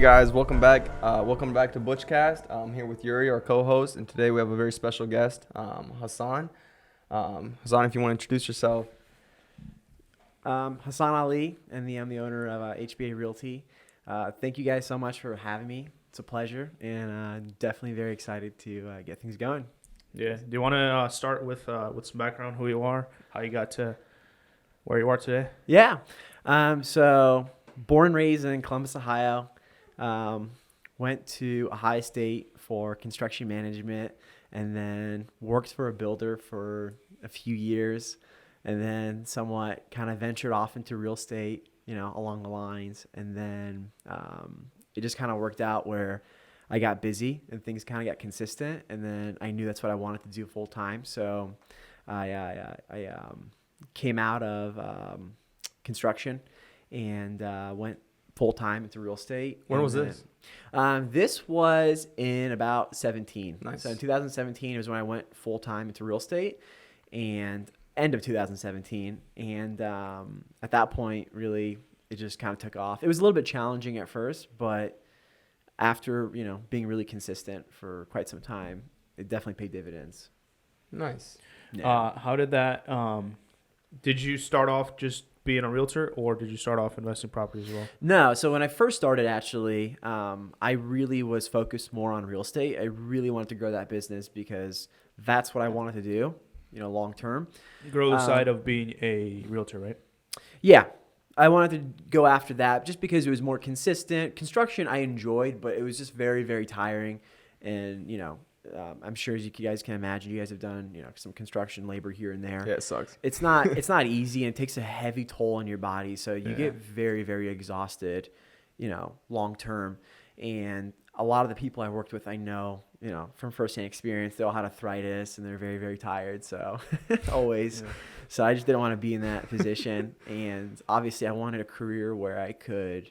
Hey guys, welcome back. Welcome back to BUCH Cast. I'm here with Yuri, our co-host, and today we have a very special guest, Hasan. Hasan, if you want to introduce yourself. Hasan Ali, and I'm the owner of HBA Realty. Thank you guys so much for having me. It's a pleasure, and definitely very excited to get things going. Yeah. Do you want to start with some background, who you are, how you got to where you are today? Yeah. So born and raised in Columbus, Ohio. Went to Ohio State for construction management, and then worked for a builder for a few years, and then somewhat kind of ventured off into real estate, along the lines. And then it just kind of worked out where I got busy and things kind of got consistent. And then I knew that's what I wanted to do full time. So I came out of construction and went full time into real estate. When was this? This was in about 17. Nice. So in 2017 was when I went full time into real estate, and end of 2017. And at that point, really, it just kind of took off. It was a little bit challenging at first, but after being really consistent for quite some time, it definitely paid dividends. Nice. Yeah. How did that? Did you start off just being a realtor, or did you start off investing property as well? No. So when I first started, actually, I really was focused more on real estate. I really wanted to grow that business because that's what I wanted to do, long term. Grow the side of being a realtor, right? Yeah. I wanted to go after that just because it was more consistent. Construction I enjoyed, but it was just very, very tiring. And, I'm sure as you guys can imagine, you guys have done, some construction labor here and there. Yeah, it sucks. It's not easy, and it takes a heavy toll on your body. So you get very, very exhausted, long term. And a lot of the people I worked with, I know, from firsthand experience, they all had arthritis and they're very, very tired. So always. Yeah. So I just didn't want to be in that position. And obviously I wanted a career where I could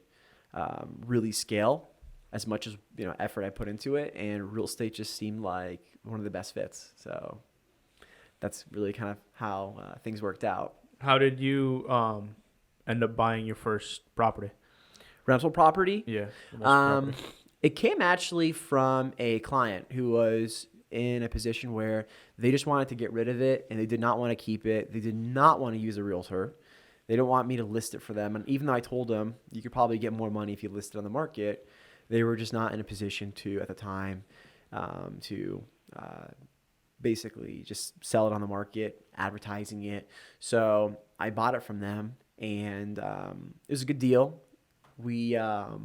really scale as much as effort I put into it, and real estate just seemed like one of the best fits. So that's really kind of how things worked out. How did you end up buying your first property? Rental property? Yeah. It came actually from a client who was in a position where they just wanted to get rid of it, and they did not want to keep it. They did not want to use a realtor. They don't want me to list it for them. And even though I told them you could probably get more money if you list it on the market, they were just not in a position to, at the time, to basically just sell it on the market, advertising it. So I bought it from them, and it was a good deal. We got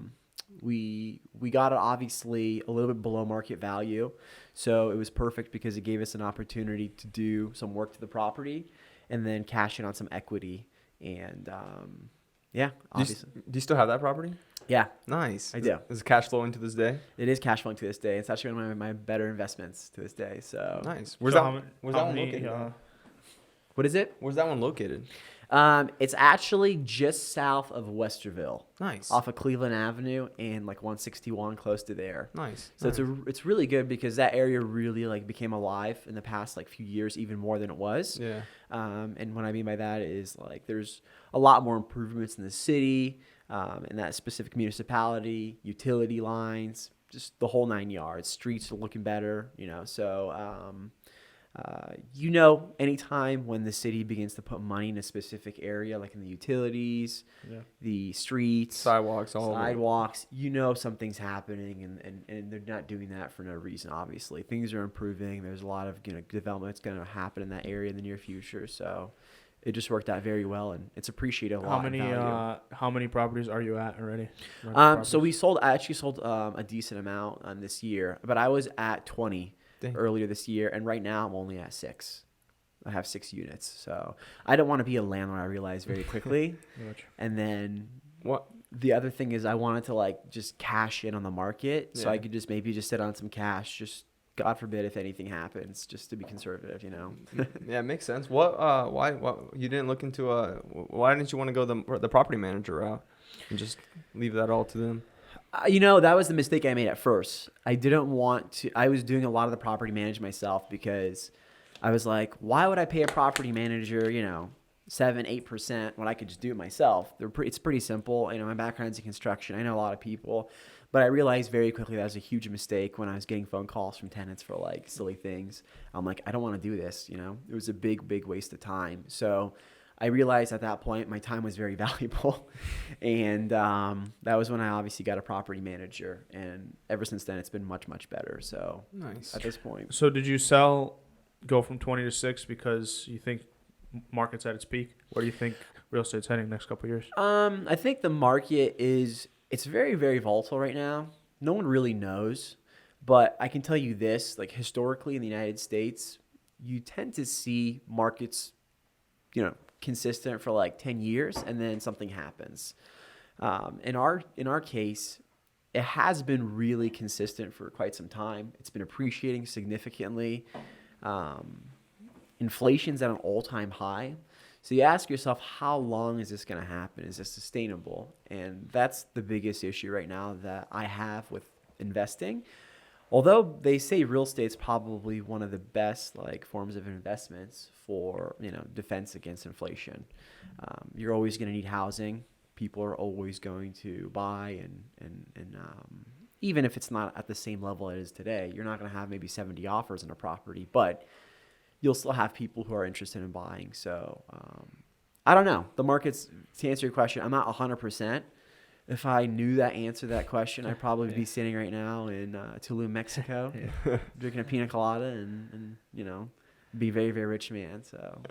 it obviously a little bit below market value, so it was perfect because it gave us an opportunity to do some work to the property and then cash in on some equity. And obviously. Do you still have that property? Yeah. Nice. I do. Is it cash flowing to this day? It is cash flowing to this day. It's actually one of my better investments to this day. So nice. Where's that one located? What is it? Where's that one located? It's actually just south of Westerville. Nice. Off of Cleveland Avenue and like 161, close to there. Nice. So it's really good because that area really became alive in the past few years, even more than it was. Yeah. And what I mean by that is there's a lot more improvements in the city, in that specific municipality, utility lines, just the whole 9 yards. Streets are looking better, So anytime when the city begins to put money in a specific area, like in the utilities, the streets, sidewalks, something's happening, and they're not doing that for no reason. Obviously, things are improving. There's a lot of development that's going to happen in that area in the near future. So it just worked out very well, and it's appreciated a lot. How many properties are you at already? So I actually sold a decent amount this year, but I was at 20 earlier this year, and right now I'm only at 6. I have 6 units, so I don't want to be a landlord. I realized very quickly. And then what the other thing is, I wanted to just cash in on the market, so I could just maybe sit on some cash, just God forbid if anything happens, just to be conservative, Yeah, it makes sense. Why you didn't look into why didn't you want to go the property manager route and just leave that all to them? That was the mistake I made at first. I didn't want to. I was doing a lot of the property management myself because I was like, why would I pay a property manager, 7-8% when I could just do it myself. It's pretty simple. You know, my background's in construction. I know a lot of people, but I realized very quickly that was a huge mistake when I was getting phone calls from tenants for like silly things. I'm like, I don't want to do this. You know, it was a big waste of time. So I realized at that point my time was very valuable, and that was when I obviously got a property manager. And ever since then, it's been much better. So Nice. at this point, So did you go from 20 to 6 because you think market's at its peak? Where do you think real estate's heading next couple of years? I think the market it's very volatile right now. No one really knows, but I can tell you this: like historically in the United States, you tend to see markets, you know, consistent for like 10 years, and then something happens. In our case, it has been really consistent for quite some time. It's been appreciating significantly. Inflation's at an all-time high. So you ask yourself, how long is this going to happen? Is this sustainable? And that's the biggest issue right now that I have with investing. Although they say real estate's probably one of the best like forms of investments for, you know, defense against inflation. You're always going to need housing. People are always going to buy, and even if it's not at the same level it is today, you're not going to have maybe 70 offers on a property, but you'll still have people who are interested in buying. So I don't know. The markets, to answer your question, I'm not 100%. If I knew that answer to that question, I'd probably be sitting right now in Tulum, Mexico, drinking a pina colada and you know, be a very rich man. So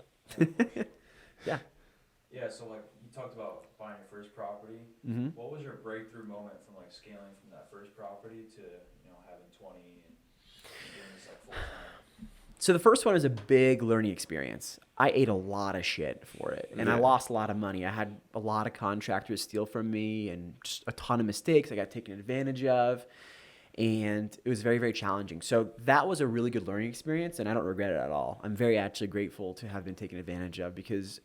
yeah. Yeah, so like you talked about buying your first property. Mm-hmm. What was your breakthrough moment from like scaling from that first property to, you know, having 20 and doing this like full time? So the first one was a big learning experience. I ate a lot of shit for it, and I lost a lot of money. I had a lot of contractors steal from me and just a ton of mistakes I got taken advantage of, and it was very challenging. So that was a really good learning experience, and I don't regret it at all. I'm very actually grateful to have been taken advantage of, because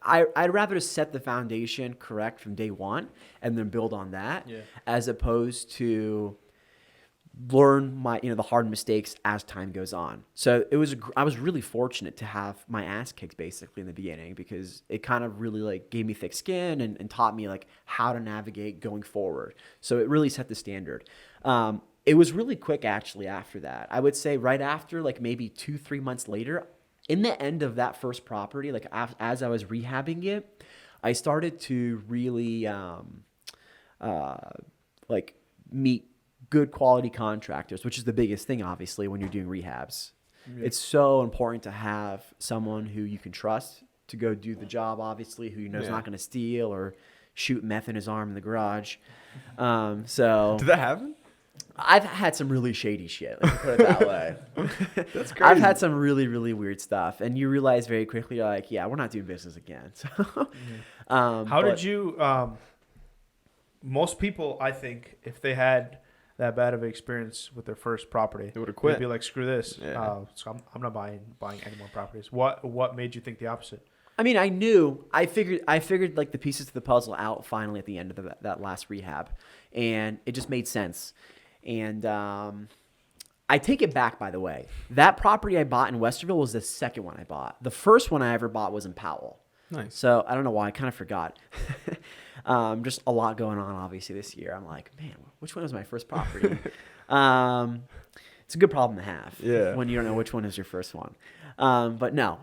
I'd rather just set the foundation correct from day one and then build on that, as opposed to learn the hard mistakes as time goes on. So I was really fortunate to have my ass kicked basically in the beginning, because it kind of really like gave me thick skin and taught me like how to navigate going forward. So it really set the standard. It was really quick actually after that. I would say right after, like maybe 2-3 months later, in the end of that first property, like as I was rehabbing it, I started to really like meet good quality contractors, which is the biggest thing, obviously, when you're doing rehabs. Yeah. It's so important to have someone who you can trust to go do the job, obviously, who you know is not going to steal or shoot meth in his arm in the garage. So Did that happen? I've had some really shady shit, let me put it that way. That's crazy. I've had some really weird stuff, and you realize very quickly, you're like, yeah, we're not doing business again. So, How did you? Most people, I think, if they had that bad of an experience with their first property, they would have quit. They'd be like, screw this. Yeah. So I'm not buying any more properties. What made you think the opposite? I mean, I figured like the pieces to the puzzle out finally at the end of that last rehab, and it just made sense. And I take it back, by the way. That property I bought in Westerville was the second one I bought. The first one I ever bought was in Powell. Nice. So I don't know why. I kind of forgot. Just a lot going on, obviously, this year. I'm like, man, which one was my first property? It's a good problem to have when you don't know which one is your first one. But no,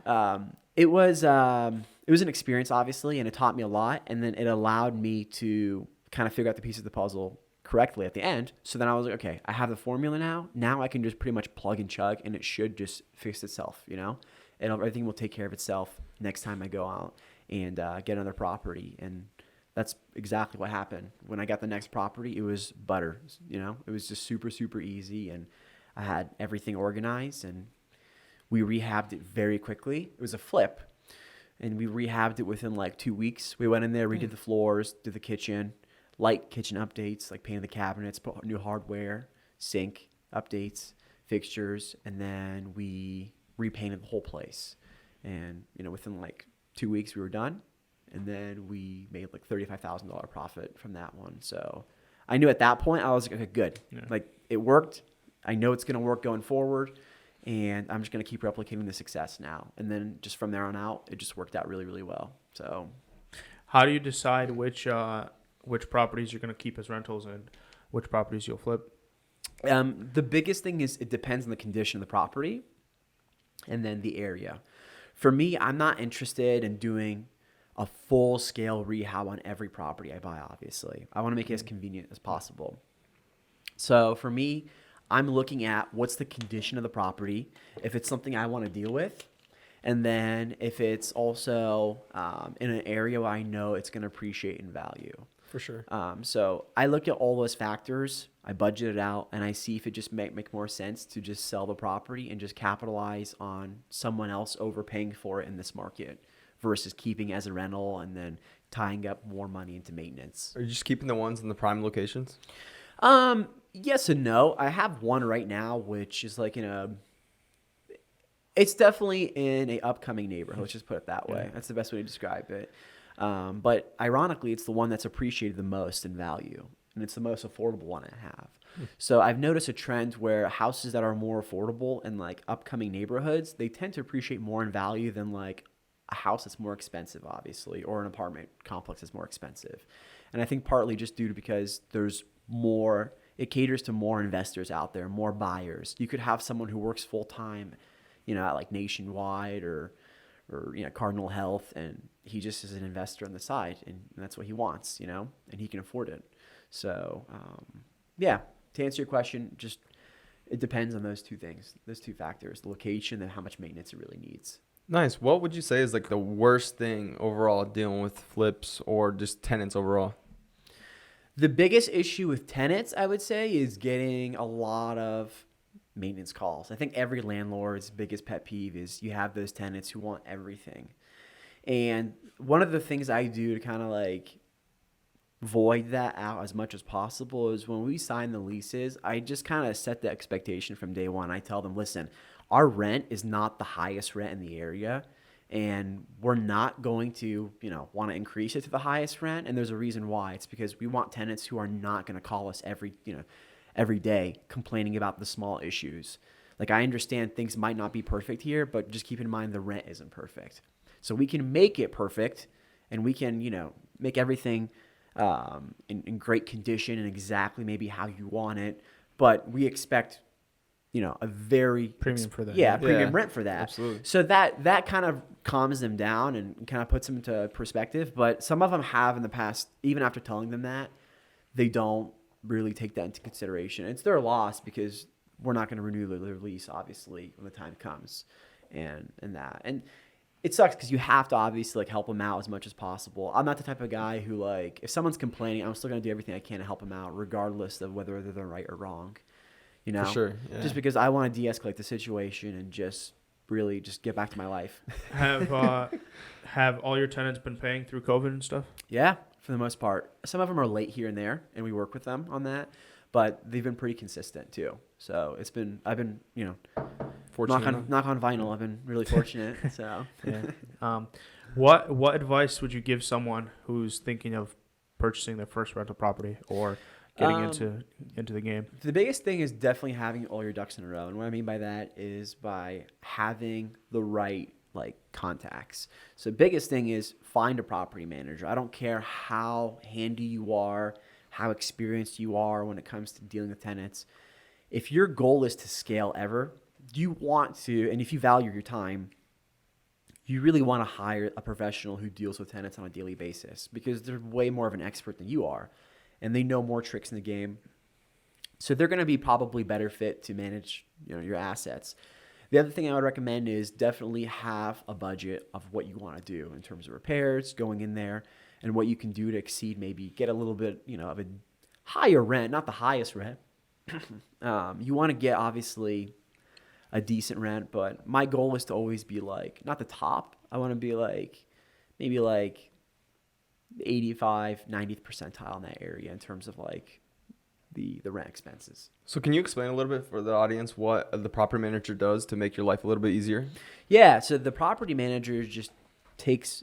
it was an experience, obviously, and it taught me a lot. And then it allowed me to kind of figure out the pieces of the puzzle correctly at the end. So then I was like, okay, I have the formula now. Now I can just pretty much plug and chug, and it should just fix itself, you know? And everything will take care of itself next time I go out and get another property. And that's exactly what happened. When I got the next property, it was butter, you know? It was just super easy, and I had everything organized, and we rehabbed it very quickly. It was a flip, and we rehabbed it within like 2 weeks. We went in there, redid the floors, did the kitchen, light kitchen updates, like painted the cabinets, put new hardware, sink updates, fixtures, and then we repainted the whole place. And, you know, within like 2 weeks we were done, and then we made like $35,000 profit from that one. So I knew at that point, I was like, okay, good. Yeah. Like, it worked. I know it's going to work going forward. and I'm just going to keep replicating the success now. And then just from there on out, it just worked out really, really well. So How do you decide which properties you're going to keep as rentals and which properties you'll flip? the biggest thing is it depends on the condition of the property and then the area. For me, I'm not interested in doing a full-scale rehab on every property I buy, obviously. I want to make it as convenient as possible. So for me, I'm looking at what's the condition of the property, if it's something I want to deal with, and then if it's also in an area where I know it's going to appreciate in value. For sure. So I look at all those factors, I budget it out, and I see if it just make more sense to just sell the property and just capitalize on someone else overpaying for it in this market versus keeping as a rental and then tying up more money into maintenance. Are you just keeping the ones in the prime locations? Yes and no. I have one right now, which is like it's definitely in a upcoming neighborhood. Let's just put it that way. That's the best way to describe it. But ironically, it's the one that's appreciated the most in value, and it's the most affordable one I have. So I've noticed a trend where houses that are more affordable in like upcoming neighborhoods, they tend to appreciate more in value than like a house that's more expensive, obviously, or an apartment complex that's more expensive. And I think partly just due to because there's more, it caters to more investors out there, more buyers. You could have someone who works full time, at like Nationwide or Cardinal Health, and he just is an investor on the side, and that's what he wants, and he can afford it. So, to answer your question, just it depends on those two things, those two factors, the location and how much maintenance it really needs. Nice. What would you say is like the worst thing overall dealing with flips or just tenants overall? The biggest issue with tenants, I would say, is getting a lot of maintenance calls. I think every landlord's biggest pet peeve is you have those tenants who want everything. And one of the things I do to kind of like void that out as much as possible is when we sign the leases, I just kind of set the expectation from day one. I tell them, listen, our rent is not the highest rent in the area, and we're not going to, want to increase it to the highest rent. And there's a reason why. It's because we want tenants who are not going to call us every day complaining about the small issues. Like, I understand things might not be perfect here, but just keep in mind the rent isn't perfect. So we can make it perfect, and we can, make everything in great condition and exactly maybe how you want it. But we expect, a very Premium for that. Premium rent for that. Absolutely. So that kind of calms them down and kind of puts them into perspective. But some of them have in the past, even after telling them that, they don't really take that into consideration. It's their loss because we're not going to renew their lease, obviously, when the time comes, and it sucks because you have to obviously like help them out as much as possible. I'm not the type of guy who like if someone's complaining, I'm still going to do everything I can to help them out, regardless of whether they're right or wrong. For sure. Yeah. Just because I want to de-escalate the situation and just really just get back to my life. Have all your tenants been paying through COVID and stuff? Yeah, for the most part. Some of them are late here and there, and we work with them on that. But they've been pretty consistent too. So I've been, Fortunate knock on vinyl. I've been really fortunate. So Yeah. What advice would you give someone who's thinking of purchasing their first rental property or getting into the game? the biggest thing is definitely having all your ducks in a row. And what I mean by that is by having the right contacts. So the biggest thing is find a property manager. I don't care how handy you are, how experienced you are when it comes to dealing with tenants. If your goal is to scale ever, you want to, and if you value your time, you really want to hire a professional who deals with tenants on a daily basis because they're way more of an expert than you are, and they know more tricks in the game. So they're going to be probably better fit to manage, your assets. The other thing I would recommend is definitely have a budget of what you want to do in terms of repairs going in there and what you can do to exceed, maybe get a little bit, of a higher rent, not the highest rent. You want to get obviously a decent rent, but my goal is to always be not the top. I want to be maybe 85, 90th percentile in that area in terms of the rent expenses. So can you explain a little bit for the audience what the property manager does to make your life a little bit easier? Yeah, so the property manager just takes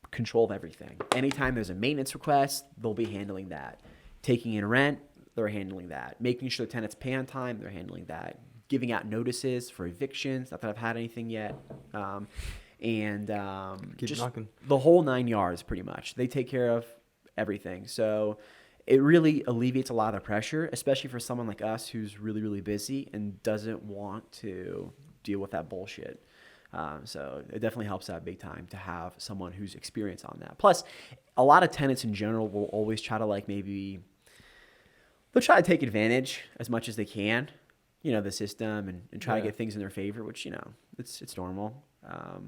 control of everything. Anytime there's a maintenance request, they'll be handling that. Taking in rent, they're handling that. Making sure the tenants pay on time, they're handling that. giving out notices for evictions. Not that I've had anything yet. Keep Just knocking. the whole 9 yards, pretty much. They take care of everything. So it really alleviates a lot of the pressure, especially for someone like us who's really, really busy and doesn't want to deal with that bullshit. So it definitely helps out big time to have someone who's experienced on that. Plus, a lot of tenants in general will always try to they'll try to take advantage as much as they can, the system and try to get things in their favor, which, it's normal.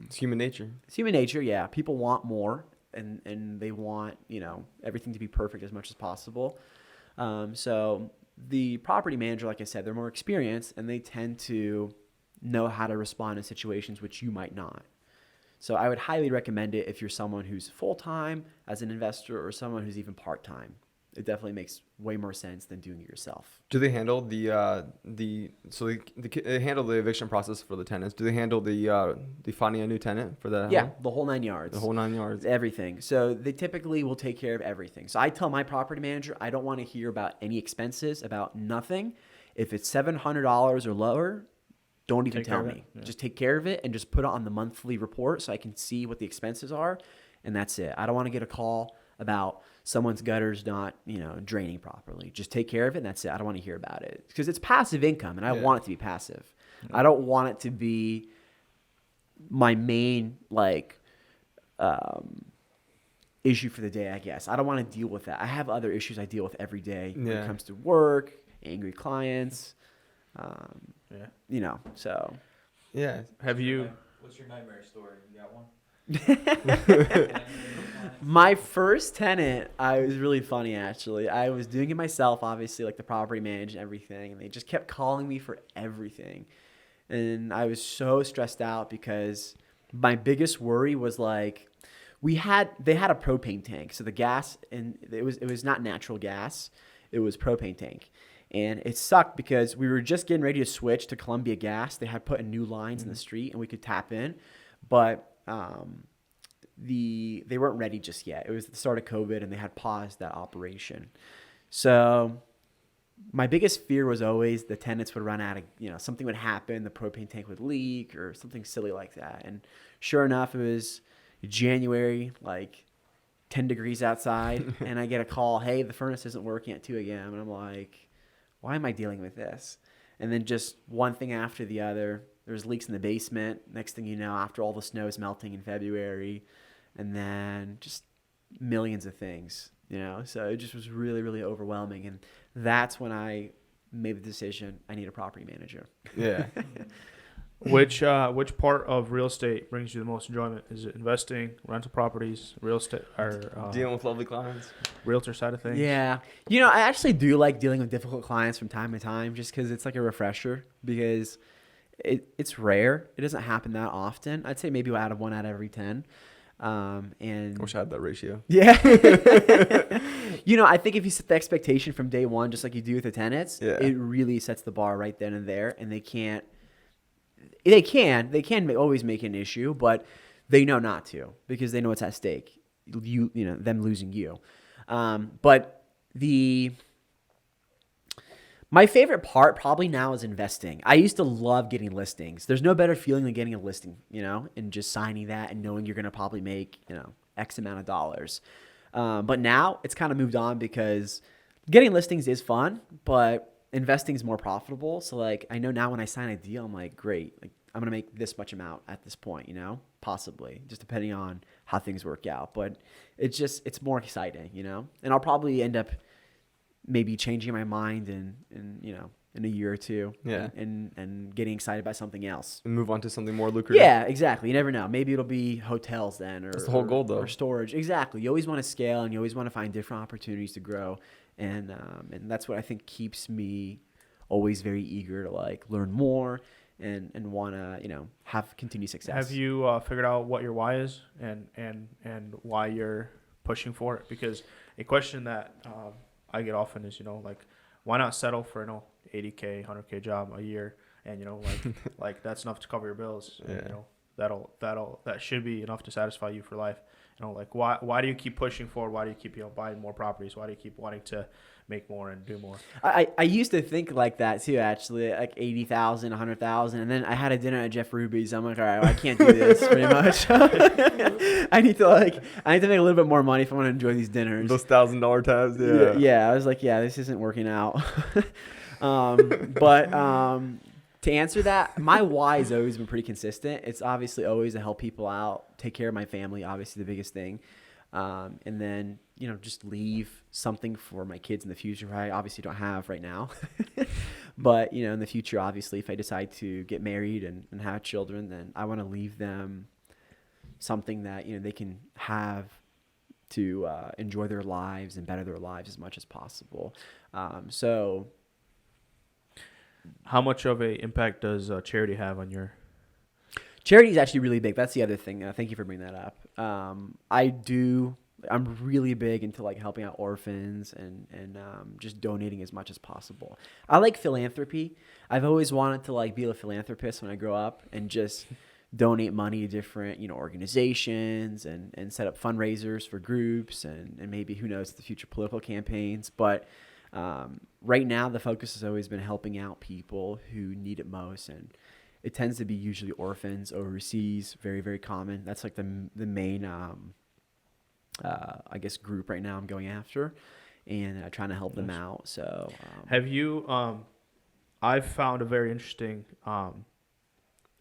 It's human nature. It's human nature, yeah. People want more and they want, everything to be perfect as much as possible. So the property manager, like I said, they're more experienced and they tend to know how to respond in situations which you might not. So I would highly recommend it if you're someone who's full-time as an investor or someone who's even part-time. It definitely makes way more sense than doing it yourself. Do they handle they handle the eviction process for the tenants? Do they handle the finding a new tenant for that Yeah, home? the whole 9 yards. The whole 9 yards. Everything. So they typically will take care of everything. So I tell my property manager, I don't want to hear about any expenses, about nothing. If it's $700 or lower, don't even tell me. Yeah. Just take care of it and just put it on the monthly report so I can see what the expenses are, and that's it. I don't want to get a call about someone's gutters not, draining properly. Just take care of it, and that's it. I don't want to hear about it because it's passive income, and I want it to be passive. Yeah. I don't want it to be my main issue for the day, I guess. I don't want to deal with that. I have other issues I deal with every day when it comes to work, angry clients. So. Yeah. What's your nightmare story? You got one? My first tenant, I was really funny actually. I was doing it myself, obviously, like the property manager and everything, and they just kept calling me for everything. And I was so stressed out because my biggest worry was they had a propane tank. So the gas, and it was not natural gas, it was propane tank. And it sucked because we were just getting ready to switch to Columbia Gas. They had put in new lines in the street and we could tap in, but they weren't ready just yet. It was the start of COVID and they had paused that operation. So my biggest fear was always the tenants would run out of, something would happen, the propane tank would leak or something silly like that. And sure enough, it was January, 10 degrees outside, and I get a call, hey, the furnace isn't working at 2 a.m. And I'm like, why am I dealing with this? And then just one thing after the other. There's leaks in the basement. Next thing you know, after all the snow is melting in February, and then just millions of things, So it just was really, really overwhelming. And that's when I made the decision I need a property manager. Yeah. Which part of real estate brings you the most enjoyment? Is it investing, rental properties, real estate, or dealing with lovely clients? Realtor side of things? Yeah. I actually do like dealing with difficult clients from time to time just because it's like a refresher because it's rare. It doesn't happen that often. I'd say maybe out of 1 out of every 10. And I wish I had that ratio. Yeah. I think if you set the expectation from day one, just like you do with the tenants, it really sets the bar right then and there, and they can always make an issue, but they know not to because they know it's at stake. Them losing you. But my favorite part probably now is investing. I used to love getting listings. There's no better feeling than getting a listing, and just signing that and knowing you're going to probably make, X amount of dollars. But now it's kind of moved on because getting listings is fun, but investing is more profitable. So I know now when I sign a deal, I'm like, great, I'm going to make this much amount at this point, possibly just depending on how things work out. But it's more exciting, and I'll probably end up maybe changing my mind in a year or two, and getting excited by something else and move on to something more lucrative. Yeah, exactly. You never know. Maybe it'll be hotels then, or that's the whole goal, though. Or storage. Exactly. You always want to scale, and you always want to find different opportunities to grow, and that's what I think keeps me always very eager to learn more and want to have continued success. Have you figured out what your why is and why you're pushing for it? Because a question that I get often is, why not settle for $80K, $100K job a year, and that's enough to cover your bills. And, that should be enough to satisfy you for life. Like why do you keep pushing forward? Why do you keep buying more properties? Why do you keep wanting to make more and do more? I used to think like that too, actually, like 80,000, 100,000, and then I had a dinner at Jeff Ruby's. I'm like, all right, well, I can't do this pretty much. I need to make a little bit more money if I want to enjoy these dinners. Those $1,000 tabs. Yeah. Yeah. I was like, yeah, this isn't working out. But to answer that, my why has always been pretty consistent. It's obviously always to help people out, take care of my family, obviously the biggest thing. And then, just leave something for my kids in the future. I obviously don't have right now, but in the future, obviously, if I decide to get married and have children, then I want to leave them something that, they can have to enjoy their lives and better their lives as much as possible. So how much of a impact does charity have on your? Charity is actually really big. That's the other thing. Thank you for bringing that up. I'm really big into like helping out orphans and just donating as much as possible. I like philanthropy. I've always wanted to like be a philanthropist when I grow up and just donate money to different organizations and set up fundraisers for groups and maybe, who knows, the future political campaigns. But right now the focus has always been helping out people who need it most, and it tends to be usually orphans overseas. Very, very common. That's like the main I guess group right now I'm going after, and trying to help them out. So have you I've found a very interesting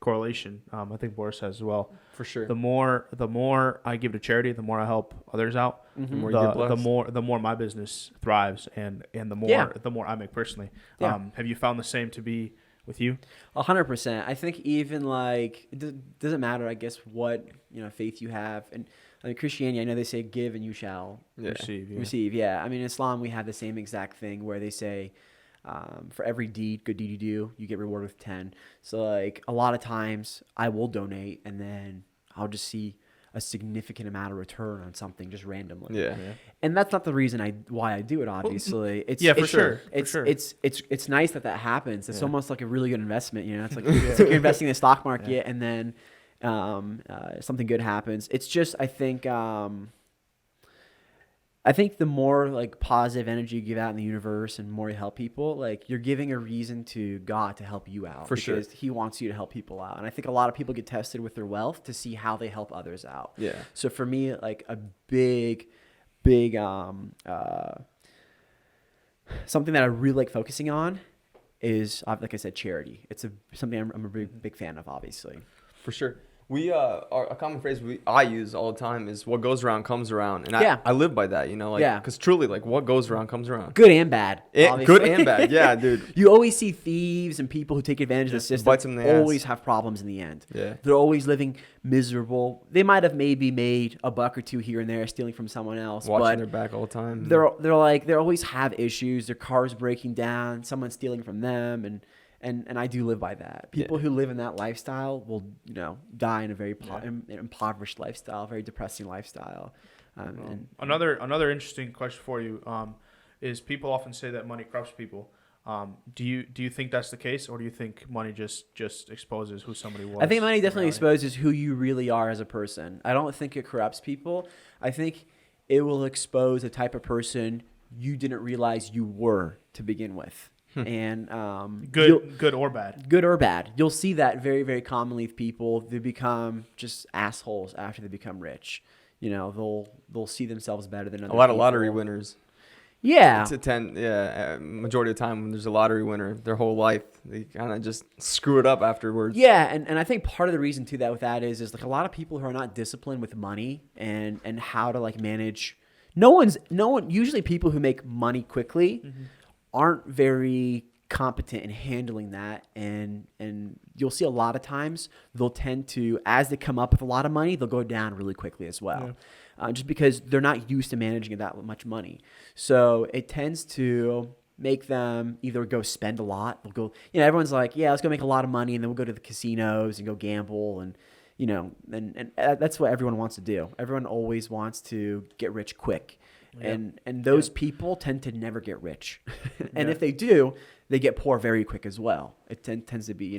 correlation. I think Boris has as well. For sure. The more I give to charity, the more I help others out. The more you get blessed. The more my business thrives, and the more I make personally. Yeah. Have you found the same to be with you? 100%. I think even like it doesn't matter, I guess, what faith you have. And I mean, Christianity, I know they say give and you shall receive. Yeah. I mean, in Islam, we have the same exact thing where they say for every good deed you do, you get rewarded with 10. So like a lot of times I will donate and then I'll just see a significant amount of return on something just randomly. Yeah. And that's not the reason why I do it, obviously. For sure. It's nice that happens. It's almost like a really good investment, It's like it's like you're investing in the stock market and then something good happens. It's just I think the more like positive energy you give out in the universe and more you help people, like you're giving a reason to God to help you out. For sure. Because he wants you to help people out. And I think a lot of people get tested with their wealth to see how they help others out. Yeah. So for me, like a big something that I really like focusing on is, like I said, charity. It's something I'm a big fan of, obviously. For sure. We a common phrase I use all the time is what goes around comes around, and I live by that, because truly, like what goes around comes around. Good and bad. Good and bad, yeah, dude. You always see thieves and people who take advantage of the system bites them in the always ass. have problems in the end. Yeah, they're always living miserable. They might have maybe made a buck or two here and there stealing from someone else, watching their back all the time. They always have issues. Their car's breaking down. Someone's stealing from them, and I do live by that. People who live in that lifestyle will, die in a very impoverished lifestyle, very depressing lifestyle. Another interesting question for you is people often say that money corrupts people. Do you think that's the case, or do you think money just exposes who somebody was? I think money definitely exposes who you really are as a person. I don't think it corrupts people. I think it will expose the type of person you didn't realize you were to begin with. And good or bad. You'll see that very, very commonly with people. They become just assholes after they become rich. They'll see themselves better than other people. A lot of lottery winners. Yeah. Majority of the time when there's a lottery winner, their whole life they kind of just screw it up afterwards. Yeah, and I think part of the reason to that is like a lot of people who are not disciplined with money and how to like manage. No one. Usually, people who make money quickly. Mm-hmm. Aren't very competent in handling that, and you'll see a lot of times they'll tend to, as they come up with a lot of money, they'll go down really quickly as well, just because they're not used to managing that much money. So it tends to make them either go spend a lot. They'll go, everyone's like, yeah, let's go make a lot of money, and then we'll go to the casinos and go gamble, and and that's what everyone wants to do. Everyone always wants to get rich quick. And those people tend to never get rich. And if they do, they get poor very quick as well. It tends to be,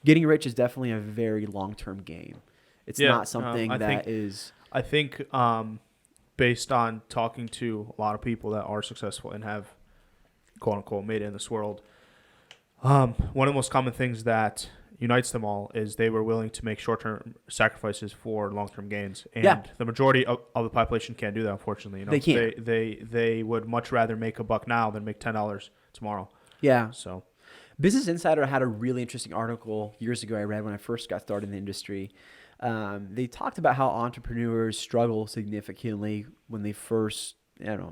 getting rich is definitely a very long-term game. It's not something I think based on talking to a lot of people that are successful and have quote unquote made it in this world, one of the most common things that unites them all is they were willing to make short-term sacrifices for long-term gains, and the majority of the population can't do that. Unfortunately, They can't. They would much rather make $1 now than make $10 tomorrow. Yeah. So Business Insider had a really interesting article years ago I read when I first got started in the industry. They talked about how entrepreneurs struggle significantly when they first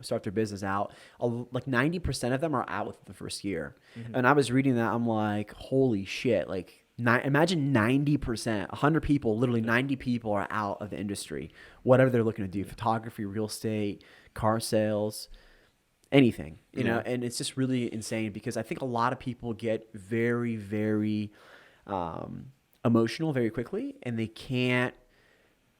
start their business out. Like 90% of them are out within the first year. Mm-hmm. And I was reading that, I'm like, holy shit. Like, imagine 90%, 100 people, literally 90 people are out of the industry, whatever they're looking to do, photography, real estate, car sales, anything, you know, and it's just really insane because I think a lot of people get very, very emotional very quickly, and they can't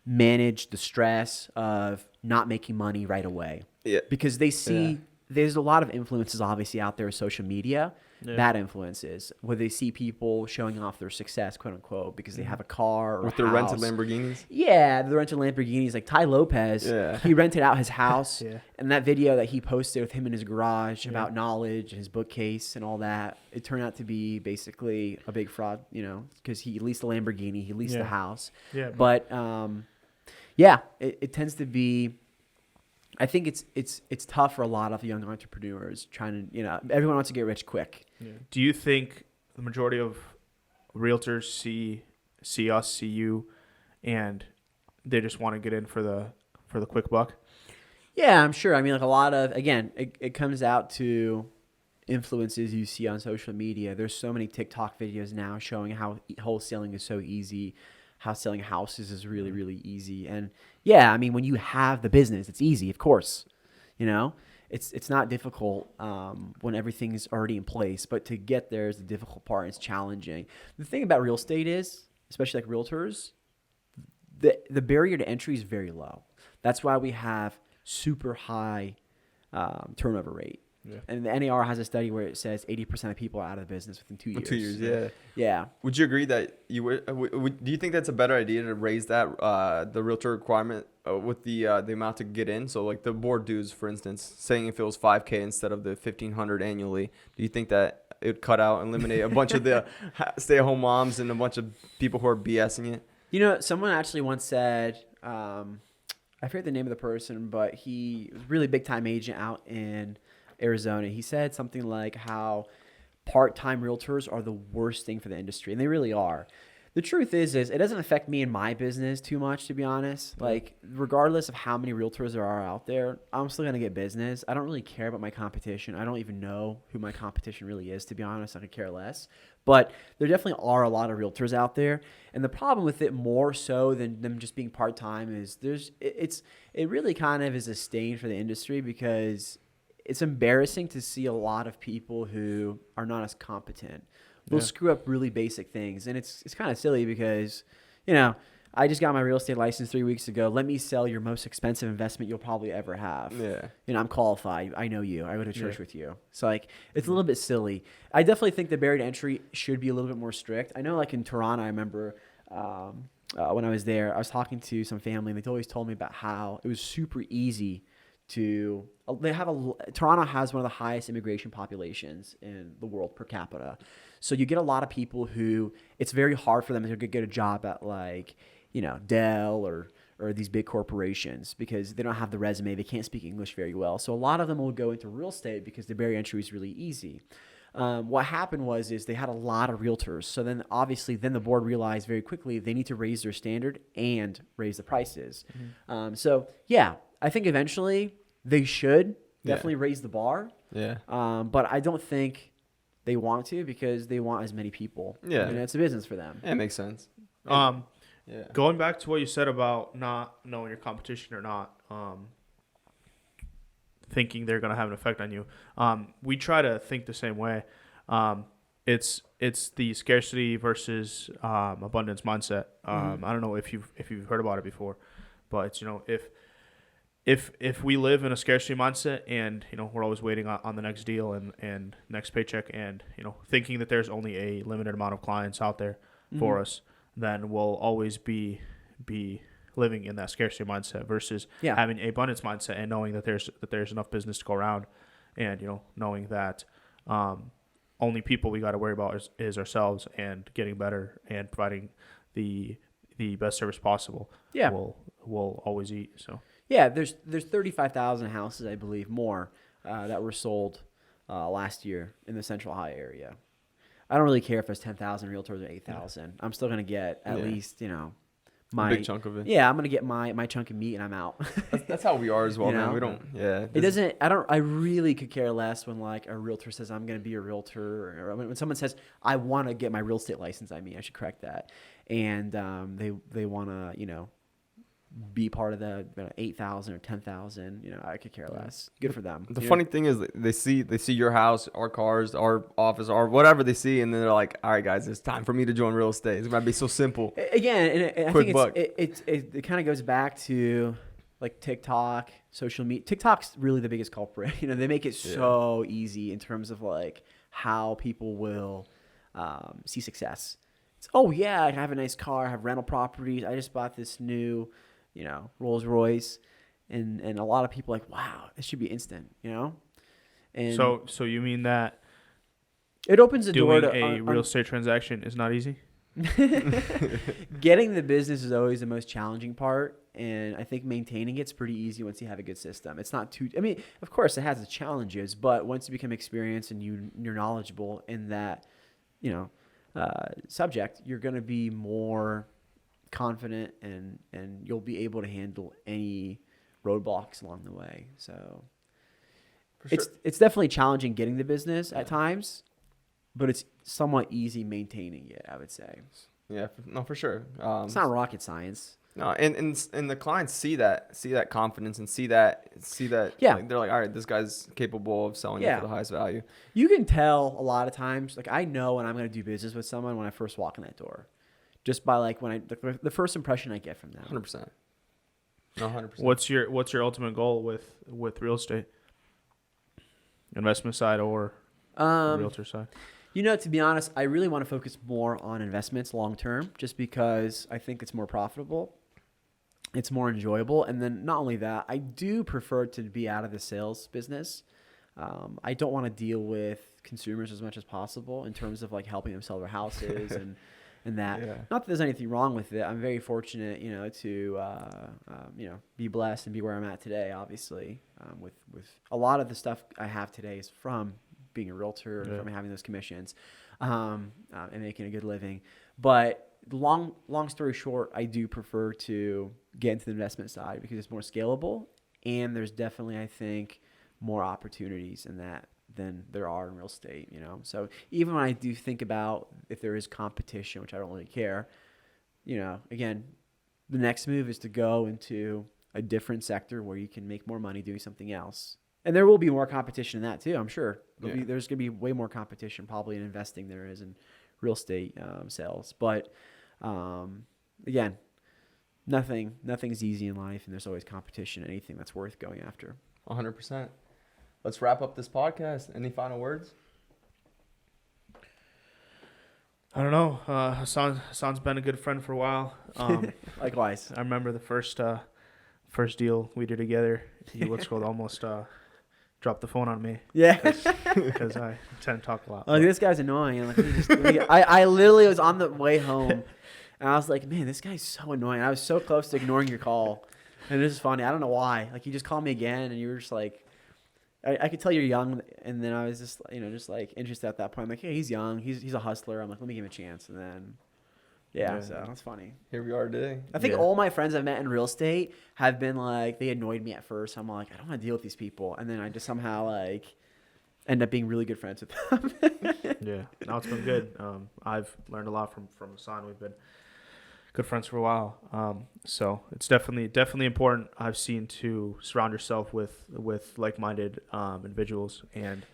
manage the stress of not making money right away. Yeah. Because they see there's a lot of influences obviously out there with social media, bad influences, where they see people showing off their success, quote unquote, because they have a car or With a their house. rented Lamborghinis. Yeah, the rented Lamborghinis. Like Ty Lopez, he rented out his house, and that video that he posted with him in his garage about knowledge and his bookcase and all that, it turned out to be basically a big fraud, you know, because he leased the Lamborghini, he leased the house. Yeah. But it tends to be. I think it's tough for a lot of young entrepreneurs trying to, everyone wants to get rich quick. Yeah. Do you think the majority of realtors see us, see you, and they just want to get in for the quick buck? Yeah, I'm sure. I mean, like a lot of, again, it comes out to influences you see on social media. There's so many TikTok videos now showing how wholesaling is so easy, how selling houses is really, really easy. And yeah, I mean, when you have the business, it's easy, of course. It's not difficult when everything's already in place, but to get there is the difficult part. It's challenging. The thing about real estate is, especially like realtors, the barrier to entry is very low. That's why we have super high turnover rate. Yeah. And the NAR has a study where it says 80% of people are out of the business within 2 years. 2 years, yeah. Yeah. Would you agree that do you think that's a better idea to raise that the realtor requirement with the amount to get in? So like the board dues, for instance, saying if it was $5,000 instead of the $1,500 annually, do you think that it would cut out, eliminate a bunch of the stay-at-home moms and a bunch of people who are BSing it? Someone actually once said, I forget the name of the person, but he was a really big-time agent out in Arizona. He said something like how part-time realtors are the worst thing for the industry, and they really are. The truth is it doesn't affect me and my business too much, to be honest. Like, regardless of how many realtors there are out there, I'm still going to get business. I don't really care about my competition. I don't even know who my competition really is, to be honest. I could care less. But there definitely are a lot of realtors out there. And the problem with it, more so than them just being part-time, is it really kind of is a stain for the industry, because it's embarrassing to see a lot of people who are not as competent. They'll screw up really basic things. And it's kind of silly because, I just got my real estate license 3 weeks ago. Let me sell your most expensive investment you'll probably ever have. Yeah. I'm qualified. I know you. I go to church with you. So, it's a little bit silly. I definitely think the barrier to entry should be a little bit more strict. I know, in Toronto, I remember when I was there, I was talking to some family, and they always told me about how it was super easy Toronto has one of the highest immigration populations in the world per capita. So you get a lot of people who it's very hard for them to get a job at Dell or these big corporations, because they don't have the resume. They can't speak English very well. So a lot of them will go into real estate because the barrier to entry is really easy. What happened is they had a lot of realtors. So then obviously the board realized very quickly they need to raise their standard and raise the prices. Mm-hmm. I think eventually they should definitely raise the bar. Yeah. But I don't think they want to, because they want as many people. Yeah. It's a business for them. Yeah, it makes sense. Going back to what you said about not knowing your competition or not thinking they're going to have an effect on you. We try to think the same way. It's the scarcity versus abundance mindset. I don't know if you've heard about it before, but it's if we live in a scarcity mindset and we're always waiting on the next deal and next paycheck, and thinking that there's only a limited amount of clients out there for us, then we'll always be living in that scarcity mindset versus Yeah. having a abundance mindset and knowing that there's enough business to go around, and knowing that only people we got to worry about is ourselves, and getting better and providing the best service possible. Yeah. Will always eat. So Yeah, there's 35,000 houses, I believe, more that were sold last year in the Central High area. I don't really care if there's 10,000 realtors or 8,000. I'm still gonna get at least my big chunk of it. Yeah, I'm gonna get my chunk of meat and I'm out. That's how we are as well, You man. know? We don't. Yeah. It doesn't. I really could care less when like a realtor says I'm going to be a realtor, or when someone says I want to get my real estate license. I should correct that. And they want to be part of the 8,000 or 10,000. I could care less. Good for them. The funny thing is they see your house, our cars, our office, our whatever they see, and then they're like, all right, guys, it's time for me to join real estate. It's going to be so simple. Again, and I Quick think buck. it kind of goes back to like TikTok, social media. TikTok's really the biggest culprit. They make it so easy in terms of like how people will see success. It's, oh yeah, I have a nice car, I have rental properties, I just bought this new, Rolls Royce, and a lot of people are like, wow, this should be instant, And so you mean that it opens the door doing to a real estate transaction is not easy? Getting the business is always the most challenging part, and I think maintaining it's pretty easy once you have a good system. It's not too. I mean, of course, it has its challenges, but once you become experienced and you're knowledgeable in that, subject, you're going to be more confident, and you'll be able to handle any roadblocks along the way. So, it's definitely challenging getting the business at times, but it's somewhat easy maintaining it, I would say. Yeah, no, for sure. It's not rocket science. No, and the clients see that confidence and see that. Yeah. Like, they're like, all right, this guy's capable of selling it for the highest value. You can tell a lot of times. Like, I know when I'm going to do business with someone when I first walk in that door, just by like the first impression I get from them. 100%. No, 100%. What's your ultimate goal with real estate? Investment side or realtor side? To be honest, I really want to focus more on investments long term, just because I think it's more profitable. It's more enjoyable. And then not only that, I do prefer to be out of the sales business. I don't want to deal with consumers as much as possible in terms of like helping them sell their houses and that. Yeah. Not that there's anything wrong with it. I'm very fortunate, to be blessed and be where I'm at today. Obviously, with a lot of the stuff I have today is from being a realtor, and from having those commissions, and making a good living. But long story short, I do prefer to get into the investment side because it's more scalable, and there's definitely, I think, more opportunities in that than there are in real estate. So even when I do think about if there is competition, which I don't really care, again, the next move is to go into a different sector where you can make more money doing something else. And there will be more competition in that too, I'm sure. There's going to be way more competition probably in investing than there is in real estate sales. But again, nothing's easy in life, and there's always competition in anything that's worth going after. 100%. Let's wrap up this podcast. Any final words? I don't know. Hassan's been a good friend for a while. Likewise. I remember the first deal we did together. He almost dropped the phone on me. Yeah. Because I tend to talk a lot. Like, this guy's annoying. And I literally was on the way home, and I was like, man, this guy's so annoying. I was so close to ignoring your call. And this is funny. I don't know why. Like, you just called me again, and you were just like, I could tell you're young, and then I was just, just like interested at that point. I'm like, hey, he's young. He's a hustler. I'm like, let me give him a chance. And then, so that's funny. Here we are today. I think all my friends I've met in real estate have been like, they annoyed me at first. I'm like, I don't want to deal with these people. And then I just somehow like end up being really good friends with them. Yeah, no, it's been good. I've learned a lot from Hasan. We've been good friends for a while. So it's definitely important, I've seen, to surround yourself with like-minded individuals and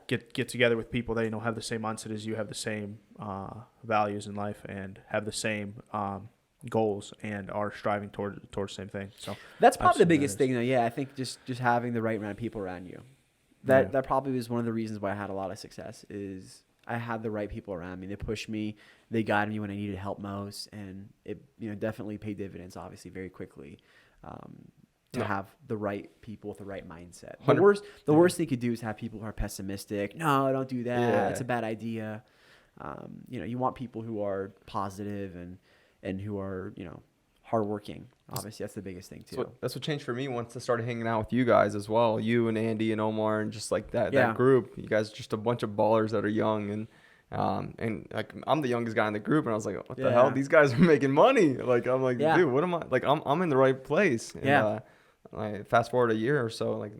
get together with people that have the same mindset as you, have the same values in life, and have the same goals, and are striving towards the same thing. So that's probably the biggest thing, though. Yeah, I think just having the right amount of people around you. That probably was one of the reasons why I had a lot of success. Is I had the right people around me. They pushed me. They guided me when I needed help most, and it definitely paid dividends. Obviously, very quickly. To have the right people with the right mindset. The worst thing you could do is have people who are pessimistic. No, don't do that. Yeah. It's a bad idea. You want people who are positive and who are hardworking. Obviously, that's the biggest thing too. That's what changed for me once I started hanging out with you guys as well. You and Andy and Omar and just like that group. You guys are just a bunch of ballers that are young and like I'm the youngest guy in the group, and I was like, what the hell? These guys are making money. Like I'm like, dude, what am I? Like I'm in the right place. And, like fast forward a year or so, like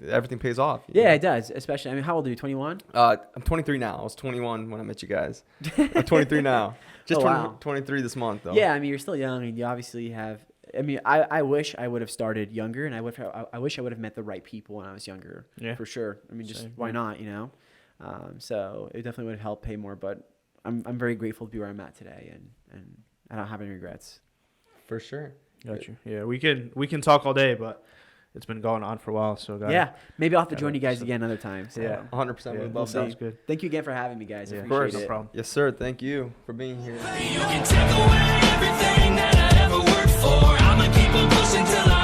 everything pays off. Yeah, it does. Especially, I mean, how old are you? 21? I'm 23 now. I was 21 when I met you guys. I'm 23 now. Just 23 this month though. Yeah, I mean, you're still young, and you obviously have. I mean, I wish I would have started younger, and I wish I would have met the right people when I was younger. Yeah, for sure. I mean, just why not? So it definitely would have helped pay more, but I'm very grateful to be where I'm at today, and I don't have any regrets. For sure. Got you. Yeah, we can talk all day, but it's been going on for a while. So maybe I'll have to join you guys again another time. So. Yeah, 100%. We'd love sounds good. Thank you again for having me, guys. I of course, appreciate no problem. Yes, sir. Thank you for being here. You can take away everything that I ever worked for. I'ma keep on pushing till I